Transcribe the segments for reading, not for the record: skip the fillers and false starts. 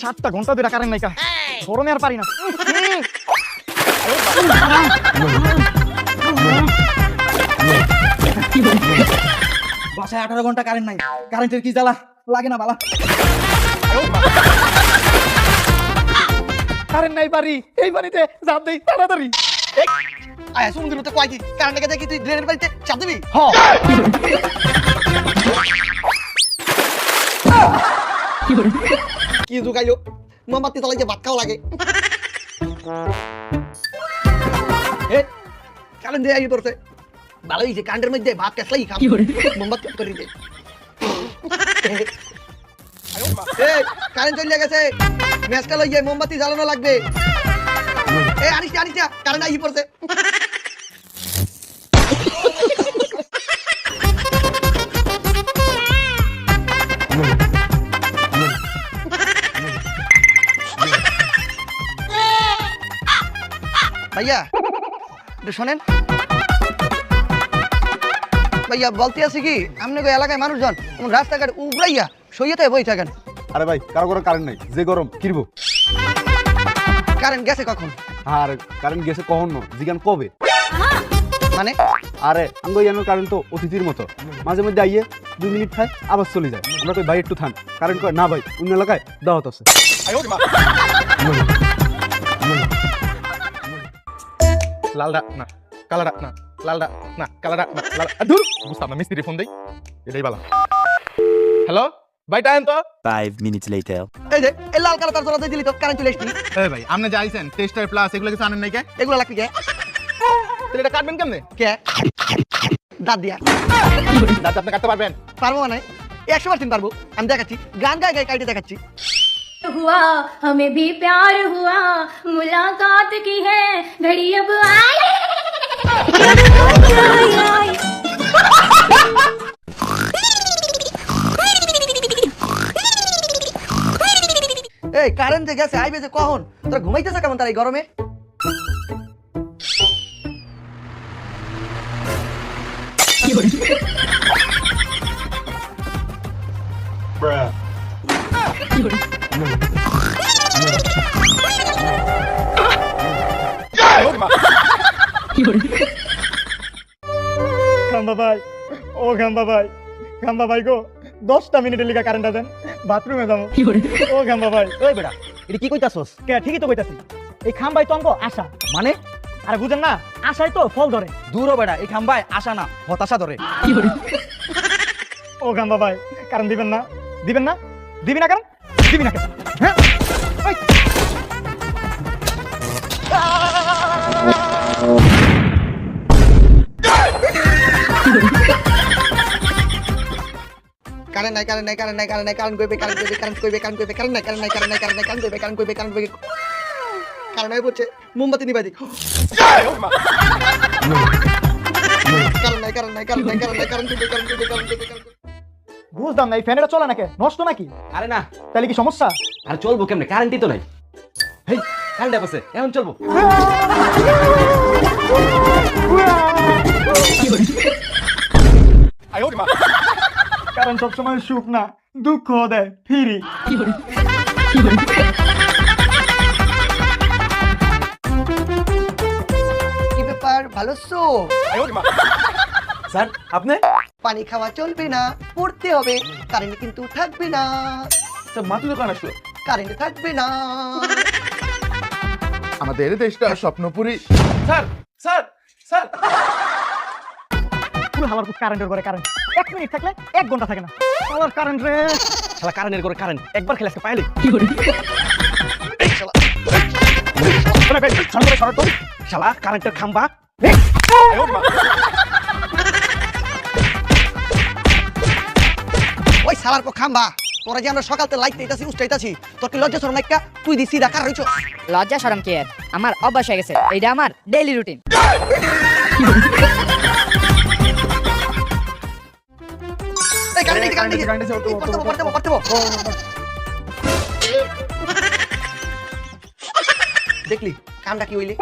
7টা ঘন্টা ধরে কারেন্ট নাই কা গরমে আর পারি না। বাসায় 18 ঘন্টা কারেন্ট নাই, কারেন্টের কি জ্বালা লাগে না বালা। কারেন্ট নাই পারি, এই পানিতে ঝাঁপ দেই তাড়াতাড়ি। আয় সমুদ্রের মতো কয় কি কারেন্ট লেগে যায় কি তুই ড্রেনের পানিতে চাপ দিবি? কি জুগাইলো মোমবাতি চালাইতে ভাত খাওয়া লাগে। কারেন্ট দিয়ে আই পড়ছে, ভালো হয়েছে কারেন্টের মধ্যে ভাত কেসলাই খাম, মোমবাতি করে দে। কারেন্ট চলে গেছে, ম্যাচটা লইয়ে মোমবাতি জ্বালানো লাগবে। আনিস কারেন্ট আই পড়ছে। ভাইয়া একটু শোনেন, ভাইয়া বলতে আছি কি আপনাকে এলাকায় মানুষজন রাস্তাঘাট উবরাইয়া সইয়াতে বই থাকেন। আরে ভাই কারো ঘরে কারেন্ট নাই, যে গরম কিরবো। কারেন্ট গেছে কখন? আর কারেন্ট গেছে কখন না জিগান কবে মানে? আরে আঙ্গ ইয়ানোর কারেন্ট তো অতিথির মতো, মাঝে মধ্যে আইয়ে 2 মিনিট খায় আবার চলে যায়। আমরা কই ভাই একটু থান, কারেন্ট কয় না ভাই অন্য এলাকায় দাওয়াত আছে। লালডা না কালাডা না লালডা না কালাডা না লাল দূর বুঝতাম না, মিস্ত্রি ফোন দেই এটাই বালা। হ্যালো ভাই টাইম তো 5 minutes later. এই যে এই লাল কালো তার জড়াতে দিলি তো কারেন্ট চলে আসছি। এই ভাই আপনি যে আইছেন টেস্টার প্লাস এগুলো কিছু আনেন নাই কে? এগুলো লাগবে কে? তাহলে এটা কাটবেন কেমনে? কে দাঁত দিয়া দাঁত আপনি কাটতে পারবেন? পারবো মানে 100% পারবো। আমি দেখাচ্ছি, গান গায়ে গায়ে কাইটে দেখাচ্ছি। हुआ हमें भी प्यार हुआ, मुलाकात की है घड़ी अब आई। এই কারেন্ট যে গেছে আইবে যে কখন? তোরা ঘুমাইতেছ কেমন তার এই গরমে? খাম্বা ভাই, ও খাম্বা ভাই, খাম্বা ভাই গো 10টা মিনিটের লিগা কারেন্ট দেন, বাথরুমে যাবো। ও খাম্বা ভাই। ওই বেটা এটা কি কইতাছস? কে ঠিকই তো কইতাছি, এই খাম্বাই তো অঙ্ক আশা। মানে? আরে বুঝেন না, আশাই তো ফল ধরে। দূর ও বেটা, এই খাম্বায় আশা না হতাশা ধরে। ও খাম্বা ভাই কারেন্ট দিবেন না, দিবেন না, দিবি না কারণ দিবি না কেন? হ্যাঁ ওই। কারেন্ট নাই কারেন্ট নাই কারেন্ট নাই কারেন্ট নাই কারেন্ট কইবে কারেন্ট কইবে কারেন্ট কইবে কারেন্ট কইবে কারেন্ট নাই কারেন্ট নাই কারেন্ট নাই কারেন্ট নাই কারেন্ট কইবে কারেন্ট কইবে কারেন্ট কইবে কারেন্ট নাই বলছে মোমবাতি নিবাই দি। কারেন্ট নাই কারেন্ট নাই কারেন্ট নাই কারেন্ট নাই কারেন্ট কইবে কারেন্ট কইবে কারেন্ট কইবে কারেন্ট। বুঝলাম না, এই ফ্যানটা চলে নাকি নষ্ট নাকি? আরে না, তাহলে কি সমস্যা? আর চলবো কেমনে? কারেন্টই তো নাই। হেই কারেন্ট আছে, এখন চলবো। কারণ সবসময় সুখ না দুঃখ দেয় ফিরি। কি ব্যাপার ভালো সো? স্যার আপনি পানি খাওয়া চলবে না, পড়তে হবে। কারেন্ট কিন্তু থাকবে না, স্যার মাত্র দোকান আসলো। কারেন্ট থাকবে না। আমাদের দেশটা স্বপ্নপুরী। স্যার স্যার স্যার পুরো আমার কারেন্টের ঘরে কারেন্ট 1 মিনিট থাকলে 1 ঘন্টা থাকে না। আমার কারেন্ট রে, শালা কারেন্টের করে কারেন্ট একবার খেলে আজকে পাইলি। শালা কারেন্টের খাম্বা। ওই সালার কো খাম্বা, তোরা যে আমরা সকালতে লাইট দিতেছি উস্তাইতাছি, তোর কি লজ্জা শরম নাইকা? তুই দিছি রাখা রইছ। লজ্জা শরম কি আর, আমার অভ্যাস হয়ে গেছে, এইটা আমার ডেইলি রুটিন। এই কারেন্ট পড়তে দেখলি কামটা কি হইলি?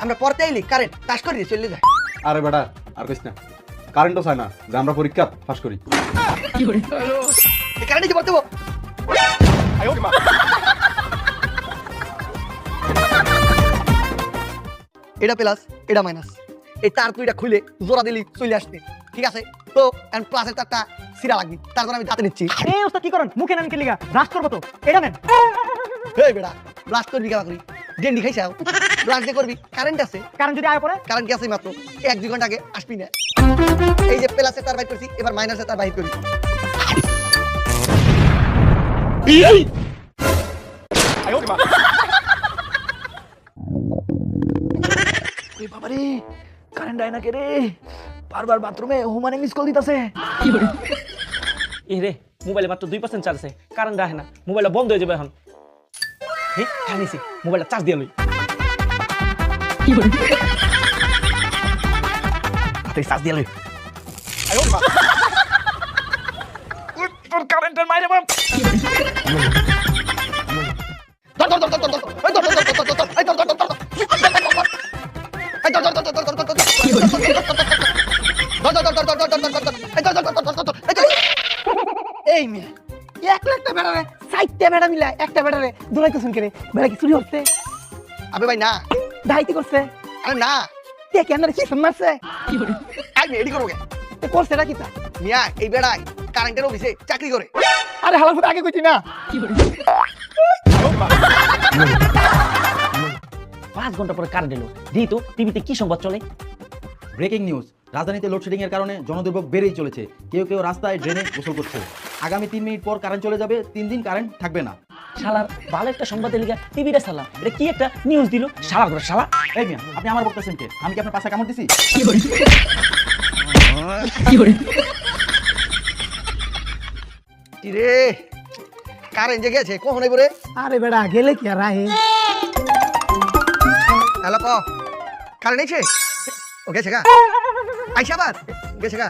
আমরা পড়তে আইলি কারেন্ট টাচ করে দিয়ে চলে যায়। আরে বেটা আর কইস না, কারেন্টও চায় না যে আমরা পরীক্ষা পাস করি। এই কারেন্ট পড়তে এটা প্লাস এটা মাইনাস, এই তার তুইটা খুলে জোড়া দিলি চলে আসবে, ঠিক আছে? তো এখন প্লাসের তারটা সিরা লাগবে, তার জন্য আমি দাঁতে নিচ্ছি। এই ওস্তাদ কি করেন? মুখে নেন কি লিগা? ব্রাশ করবো তো, এটা নেন। এই বেটা ব্লাস্ট করবি কেমন করি? ডেন্ডি খাইছাও, ব্লাস্ট দিয়ে করবি, কারেন্ট আছে, কারণ যদি আয় পরে কারেন্ট আছে মাত্র 1-2 ঘন্টা আগে আসবি না। এই যে প্লাসের তার বাইর করছি, এবার মাইনাসের তার বাইর করি। বাবারে কারেন্ট আয় না কে রে, বারবার বাথরুমে হুমানে মিস কল দিতেছে। এ রে মোবাইলে মাত্র 2% চার্জ আছে, কারেন্ট আসে না, মোবাইলটা বন্ধ হয়ে যাবে এখন। হ্যাঁ জানিছি, মোবাইলটা চার্জ দিয়ে লই। হাতে চার্জ দিয়ে লই। তোর কারেন্টের মাইরে বাপ। এই মেয়ে একটা বেড়ারে সাইডটা বেড়া মিলা একটা বেড়ারে দৌড়াইতেছেন কেন? বেড়া কি চুরি হচ্ছে? আবে ভাই না, ডাইতি করছে। আরে না, তে কেন রে কি মারছে? আই মেয়ে এডি করো কে? তে করছে না কিতা? মিয়া এই বেড়াই কারেন্টের অফিসে চাকরি করে। আরে হালার ফুট আগে কইছি না। 5 ঘন্টা পরে কারেন্ট এলো, দিই তো টিভিতে কি সংবাদ চলে? ব্রেকিং নিউজ, রাজধানীতে লোডশেডিং এর কারণে জনদুর্ভোগ বেড়েই চলেছে। কেউ কেউ রাস্তায় ড্রেনে গোসল করছে। আগামী 3 মিনিট পর কারেন্ট চলে যাবে, 3 দিন কারেন্ট থাকবে না। শালার ভালো একটা সংবাদের লিগা টিভিটা শালা, এটা কি একটা নিউজ দিল শালা করে শালা। এই মিয়া আপনি আমার বকতেছেন কে? আমি কি আপনার পাশে কামড় দিছি? রে কারেন্ট যে গেছে কখন আইব রে? আরে বেড়া গেলে কি আর আহে? হ্যালো ক কারেন্ট আইছে? ও গেছে গা? আইছে আবার? গেছে গা?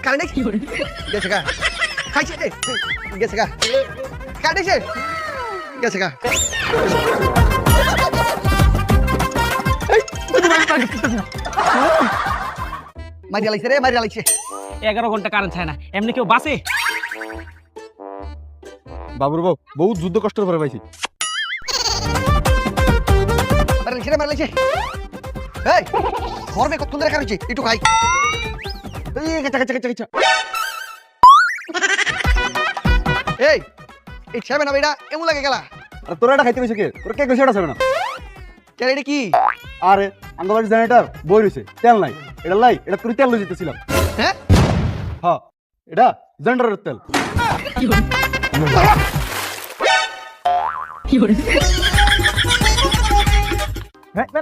কারেন্ট আইছে? গেছে গা? খাইছে রে? গেছে গা? কারেন্ট আইছে? গেছে গা? মারিয়া লাইছে রে, মারিয়া লাইছে। 11 ঘন্টা কারেন্ট থাকে না, এমনি কেউ বাসে? বাবুর বউ বহুত যুদ্ধ কষ্টের পরে পাইছি। মারিয়া লাইছে রে, মারিয়া লাইছে। এই গরমে কত ধরে খাইছে, একটু খাই। এই গেছে গেছে গেছে গেছে। এই এই ছেবে না বেটা এমন লাগে গেলা। আর তোরা এটা খাইতে কইছে কে? তোরা কে কইছে এটা যাবে না? কেন এটা কি? আরে আঙ্গবাড়ি জেনারেটর বই রইছে, তেল নাই। এটা লাই, এটা তুই তেল লই যেতেছিলাম। হ্যাঁ হ্যাঁ এটা জেনারেটরের তেল।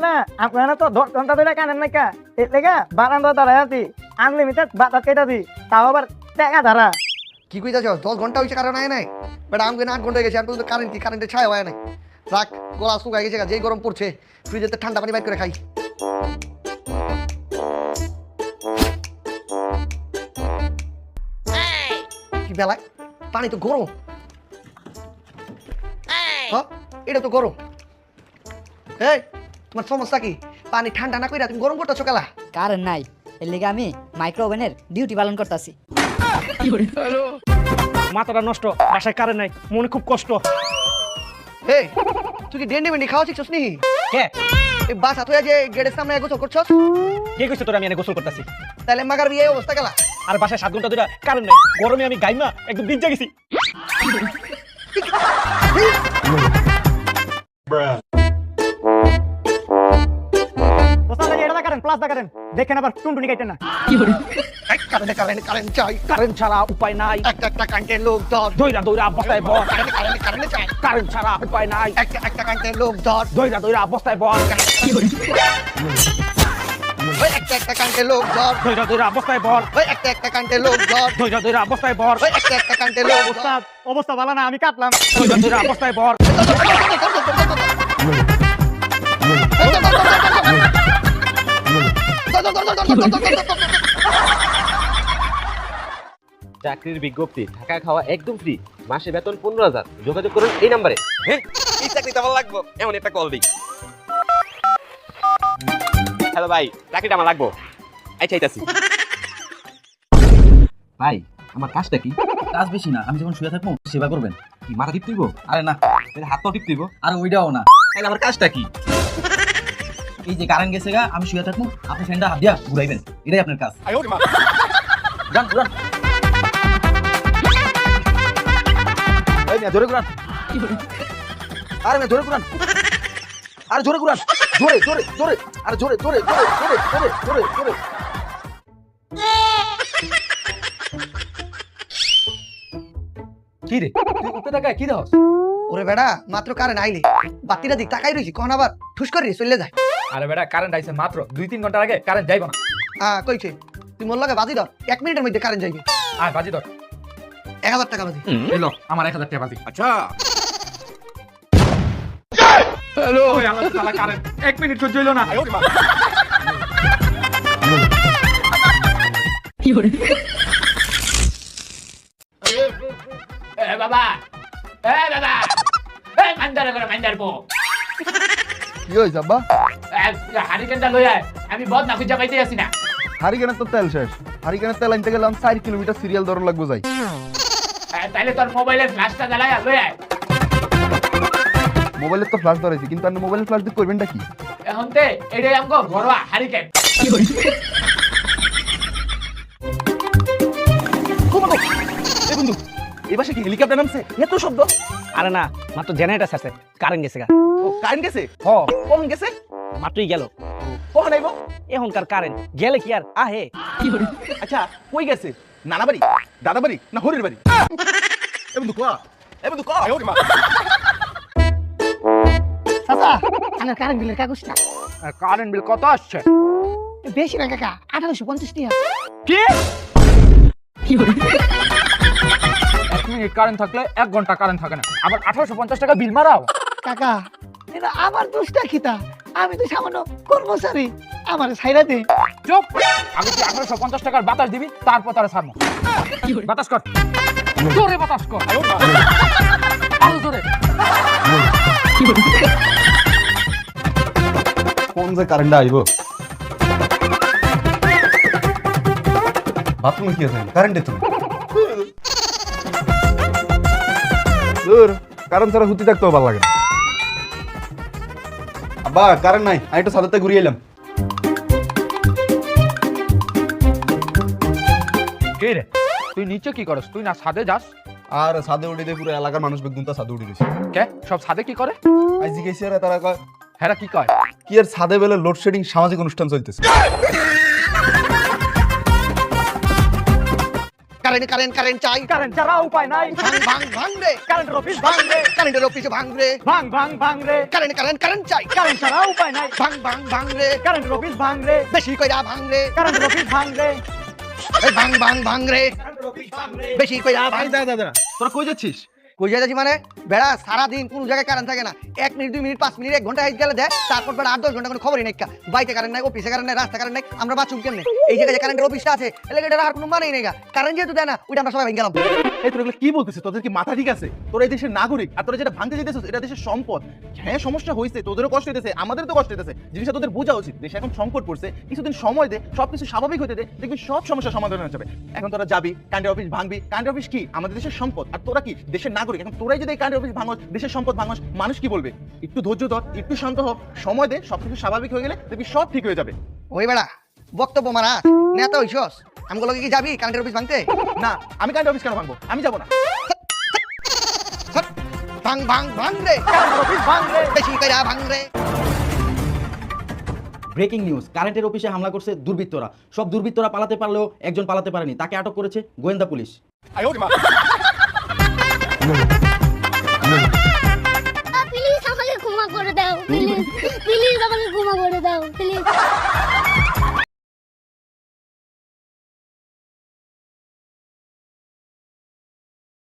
না আপনারা তো 10 ঘন্টা ধরে কানেন নাই কা? এর লেগা বারান্দা দাঁড়ায় আছি, আনলিমিটেড বাতাস কেটাছি, তাও আবার টাকা ধারা। কি কইতাছ? 10 ঘন্টা হইছে কারণ আয় নাই বেটা, আমাকে 8 ঘন্টা হয়ে গেছে, আর পর্যন্ত কারেন্ট কি? কারেন্টের ছায়া হয় নাই। রাখ, গলা শুকায় গেছে, যেই গরম পড়ছে ফ্রিজেতে ঠান্ডা পানি বাইর করে খাই। কি বেলায় পানি তো গরম। হ্যাঁ এটা তো গরম। এই তোমার সমস্যা কি? পানি ঠান্ডা না কইরা তুমি গরম করতেছো কেলা? কারেন্ট নাই, এর লেগে আমি মাইক্রো ওভেনের ডিউটি পালন করতেছি। মাথাটা নষ্ট, বাসায় কারেন্ট নাই, মনে খুব কষ্ট। এই তুই কি ডেন্ডি মেন্ডি খাওয়া শিখছস নি? হ্যাঁ এই বাসা তুই যে গেটের সামনে গোসল করছস? কে কইছে তোরা আমি এনে গোসল করতেছি? তাহলে মাগার বিয়ে অবস্থা গেলা। আর বাসায় 7 ঘন্টা ধরে কারেন্ট নাই, গরমে আমি গাইমা একদম ভিজে গেছি। ওস্তাদ এটা দা কারেন, প্লাস দা কারেন, দেখেন আবার টুনটুনি কাটেন না। কারেন্ট কারেন্ট কারেন্ট চাই। কারেন্ট ছাড়া উপায় নাই, একটা একটা কারেন্টের লোক ধর। দইরা দইরা অবস্থায় বল। কারেন্ট কারেন্ট কারেন্ট চাই। কারেন্ট ছাড়া উপায় নাই, একটা একটা কারেন্টের লোক ধর। দইরা দইরা অবস্থায় বল। ওই একটা একটা কারেন্টের লোক ধর। দইরা দইরা অবস্থায় বল। ওই একটা একটা কারেন্টের লোক ধর। দইরা দইরা অবস্থায় বল। ওই একটা একটা কারেন্টের লোক ধর। ওস্তাদ অবস্থা ভালো না, আমি কাটলাম। দইরা দইরা অবস্থায় বল। চাকরির বিজ্ঞপ্তি, থাকা খাওয়া একদম ফ্রি, মাসে বেতন 15,000। যোগাযোগ করুন এই নাম্বারে। হ্যাঁ এই চাকরিটা আমার লাগবে, এমন একটা কল দিই। হ্যালো ভাই, চাকরিটা আমার লাগবে, আচ্ছা আইতাছি। ভাই আমার কাজটা কি? কাজ বেশি না, আমি যখন শুয়ে থাকবো সেবা করবেন। কি মাথা টিপ দিব? আরে না, হাত পা টিপ দিব? আর ওইটাও না। তাহলে আমার কাজটা কি? এই যে কারেন্ট গেছে গা, আমি শুয়ে থাকবো, আপনি ফ্যানটা হাত দিয়া ঘুরাইবেন, এটাই আপনার কাজ। যান ঘুরান। এই মিয়া জোরে ঘুরান। আরে মিয়া জোরে ঘুরান, আরে জোরে ঘুরান, জোরে জোরে জোরে, আরে জোরে জোরে জোরে জোরে জোরে জোরে জোরে। কি রে তুই উপরে টাকায় কি দেহস? ওরে বেড়া মাত্র কারেন্ট আইলে বাতিটা দিক তাকাই রইছি, কখন আবার ঠুস করে চলে যায়। আরে বেটা কারেন্ট আইছে মাত্র 2-3 ঘন্টার আগে, কারেন্ট যাইব না। কইছে তুই মোর লগে বাজি ধর, 1 মিনিটের মধ্যে কারেন্ট যাইবে। আয় বাজি ধর। 1000 টাকা বাজি। এলো আমার 1000 টাকা বাজি। আচ্ছা হ্যালো আল্লাহ তাআলা কারেন্ট 1 মিনিট সহ্য হইলো না। এ বাবা, এ বাবা, এ মান্দার করে মান্দার পো। কি হয়েছে আব্বা? হারিকেনটা লই আয়, আমি বদ না খুঁজে পাইতে আসি না। হারিকেনের তো তেল শেষ। হারিকেনের তেল আনতে গেলাম 4 কিলোমিটার সিরিয়াল ধরে লাগবো যাই। তাইলে তোর মোবাইলের ফ্ল্যাশটা জ্বালায় লই আয়। মোবাইলের তো ফ্ল্যাশ ধরেছি, কিন্তু আপনি মোবাইলের ফ্ল্যাশ দিয়ে করবেনটা কি? এখন তে এটাই আমগো ঘরোয়া হারিকেন। এই বন্ধু এই পাশে কি হেলিকপ্টার নামছে? এত শব্দ। আরে না মাত্র জেনারেটর আছে, কারেন্ট গেছে গা। ও কারেন্ট গেছে? হ কখন গেছে? মাত্রই গেল। কখন আইবো? এখনকার কারেন্ট গেলে কি আর আহে? আচ্ছা কই গেছে? নানা বাড়ি, দাদা বাড়ি না হরির বাড়ি? এ বন্ধু কয়া, এ বন্ধু কয়া। চাচা আমার কারেন্ট বিলের কাগজটা। কারেন্ট বিল কত আসছে? বেশি না কাকা, 1850 টাকা। কি? 1 মিনিট কারেন্ট থাকলে 1 ঘন্টা কারেন্ট থাকে না, আবার 1850 টাকা বিল মারাও? কাকা এটা আমার দোষটা কিতা? আমি তো সামান্য কর্মচারী, আমার ছাইরা দে। চুপ, আগে তুই 1850 টাকার বাতাস দিবি, তারপর তারা ছাড়বো। বাতাস কর, জোরে বাতাস কর, আরো জোরে। কোন যে কারেন্টটা আইব? বাথরুমে কি আছে? কারেন্টে তো দূর, কারেন্ট ছাড়া হুতি থাকতেও ভালো লাগে না। আব্বা কারেন্ট নাই, আমি একটু ছাদেতে ঘুরিয়ে এলাম। কে রে তুই নিচে কি করস? তুই না ছাদে যাস? আর ছাদে উঠে দিয়ে পুরো এলাকার মানুষ বেগুনটা ছাদে উঠে গেছে। কে সব ছাদে কি করে? আজ জিজ্ঞেস আর তারা কয় হ্যাঁ কি কয়? কি আর ছাদে বেলে লোডশেডিং সামাজিক অনুষ্ঠান চলতেছে। কারেন্ট কারেন্ট কারেন্ট চাই। কারেন্ট ছাড়া উপায় নাই। ভাঙ ভাঙ ভাঙ রে, কারেন্টের অফিস ভাঙ রে, কারেন্টের অফিসে ভাঙ রে। ভাঙ ভাঙ ভাঙ রে। কারেন্ট কারেন্ট কারেন্ট চাই। কারেন্ট ছাড়া উপায় নাই। ভাঙ ভাঙ ভাঙ রে, কারেন্টের অফিস ভাঙ রে, বেশি কইরা ভাঙ রে। কারেন্টের অফিস ভাঙ রে, এই ভাঙ ভাঙ ভাঙ রে, বেশি কইরা ভাঙ। দাদা তোরা কই যাচ্ছিস? কই যাচ্ছি মানে বেড়া সারাদিন কোন জায়গায় কারেন্ট থাকে না, 1 মিনিট 2 মিনিট 5 মিনিট 1 ঘন্টা হয়ে গেলে দেয়, তারপর বেড়া 8-10 ঘন্টা কোনো খবরই নাই। বাইকে কারেন্ট নাই, অফিসে কারেন্ট নাই, রাস্তা কারেন্ট নাই, আমরা বাঁচুম কেমনে? এই জায়গায় যে কারেন্টের অফিসটা আছে এলাকা এটা আর কোনো মানেই নেই। কারেন্ট যেহেতু দেয় না, ওইটা আমরা সবাই ভেঙে গেলাম। এই তোরা এগুলো কি বলতেছিস? তোদের কি মাথা ঠিক আছে? তোরা এই দেশের নাগরিক, আর তোরা যেটা ভাঙতে যেতেছিস এটা দেশের সম্পদ। হ্যাঁ সমস্যা হয়েছে, তোদেরও কষ্ট হইতেছে, আমাদেরও তো কষ্ট হইতেছে। জিনিসটা তোদের বোঝা উচিত। দেশে এখন সংকট পড়ছে, কিছুদিন সময় দে, সবকিছু স্বাভাবিক হতে দে, দেখবি সব সমস্যা সমাধান হয়ে যাবে। এখন তোরা যাবি কারেন্টের অফিস ভাঙবি। কারেন্টের অফিস কি আমাদের দেশের সম্পদ, আর তোরা কি দেশের নাগরিক। এখন তোরাই যদি এই কারেন্টের অফিস ভাঙস, দেশের সম্পদ ভাঙস, মানুষ কি বলবে? একটু ধৈর্য ধর, একটু শান্ত হ, সময় দে, সবকিছু স্বাভাবিক হয়ে গেলে দেখবি সব ঠিক হয়ে যাবে। ওই বেড়া বক্তব্য মারা নেতা হইছস, আমগুলো কি যাবি কারেন্টের অফিস ভাঙতে? না আমি কারেন্টের অফিস কেন ভাঙবো? আমি যাবো না। ভাঙ ভাঙ ভাঙ রে, কারেন্টের অফিস ভাঙ রে, বেশি কইরা ভাঙ রে। ব্রেকিং নিউজ, কারেন্টের অফিসে হামলা করছে দুর্বৃত্তরা। সব দুর্বৃত্তরা পালাতে পারলেও একজন পালাতে পারেনি, তাকে আটক করেছে গোয়েন্দা পুলিশ। প্লিজ আমাকে ক্ষমা করে দাও, প্লিজ প্লিজ আমাকে ক্ষমা করে দাও, প্লিজ।